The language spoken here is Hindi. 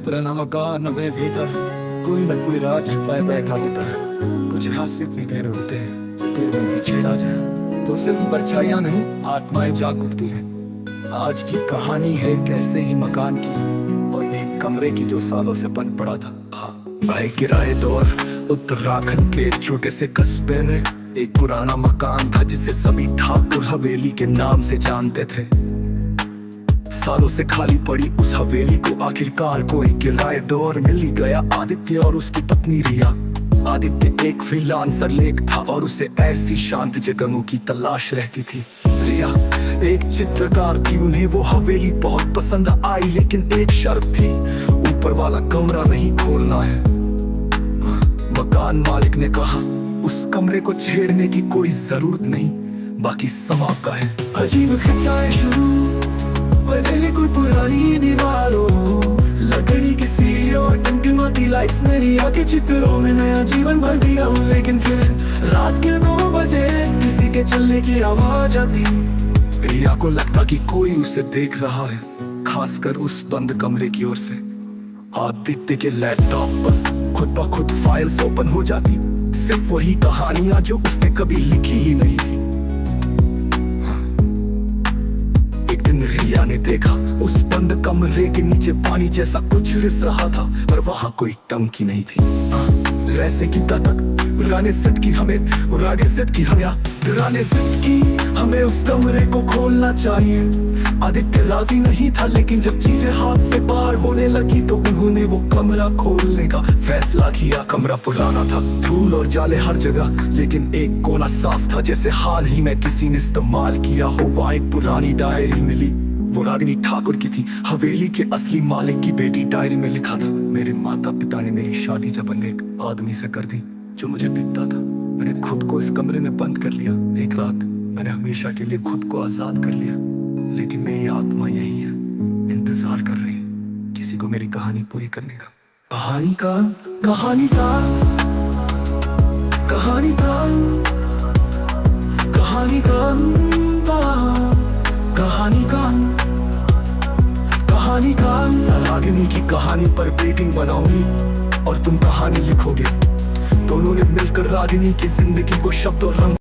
पुराना मकान में भीतर कोई न कोई राज छुपाए बैठा होता है। कुछ हास्य इतने गहरे होते हैं कि उन्हें छेड़ा जाए तो सिर्फ परछाइयां नहीं, आत्माएं जाग उठती हैं। आज की कहानी है कैसे ही मकान की और एक कमरे की जो सालों से बंद पड़ा था। भाई किराए दौर उत्तराखंड के एक छोटे से कस्बे में एक पुराना मकान था जिसे सभी ठाकुर हवेली के नाम से जानते थे। सालों से खाली पड़ी उस हवेली को आखिरकार कोई किराएदार मिल ही गया, आदित्य और उसकी पत्नी रिया। आदित्य एक फ्रीलांसर लेख था और उसे ऐसी शांत जगहों की तलाश रहती थी। रिया एक चित्रकार थी, उन्हें वो हवेली बहुत पसंद आई, लेकिन एक शर्त थी, ऊपर वाला कमरा नहीं खोलना है। मकान मालिक ने कहा उस कमरे को छेड़ने की कोई जरूरत नहीं, बाकी सब आपका है। अजीब घटनाएं शुरू, बदले कोई पुरानी दीवारों, लकड़ी की सीढ़ियों, टिमटिमाती लाइट्स ने रिया के चित्रों में नया जीवन भर दिया। लेकिन फिर रात के 2 बजे किसी के चलने की आवाज आती। रिया को लगता कि कोई उसे देख रहा है, खासकर उस बंद कमरे की ओर से। आदित्य के लैपटॉप पर खुद ब खुद फाइल्स ओपन हो जाती, सिर्फ वही कहानियां जो उसने कभी लिखी ही नहीं थी। एक दिन रिया ने देखा उस बंद कमरे के नीचे पानी जैसा कुछ रिस रहा था, पर वहां कोई टंकी नहीं थी। वैसे की तक पुराने सेट की हमें उस कमरे को खोलना चाहिए। आदित्य राजी नहीं था, लेकिन जब चीजें हाथ से बाहर होने लगी तो उन्होंने वो कमरा खोलने का फैसला किया। कमरा पुराना था, धूल और जाले हर जगह, लेकिन एक कोना साफ था जैसे हाल ही में किसी ने इस्तेमाल किया हो। वहाँ एक पुरानी डायरी मिली, वो रागिनी ठाकुर की थी, हवेली के असली मालिक की बेटी। डायरी में लिखा था, मेरे माता पिता ने मेरी शादी जब अनेक आदमी से कर दी जो मुझे पिता था, मैंने खुद को इस कमरे में बंद कर लिया। एक रात मैंने हमेशा के लिए खुद को आजाद कर लिया, लेकिन मेरी आत्मा यही है, इंतजार कर रही है किसी को मेरी कहानी पूरी करने का। कहानी का कहानी का कहानी का कहानी का कहानी का कहानी का रागिनी की कहानी पर पेंटिंग बनाऊंगी और तुम कहानी लिखोगे। दोनों ने मिलकर रागिनी की जिंदगी को शब्द और रंग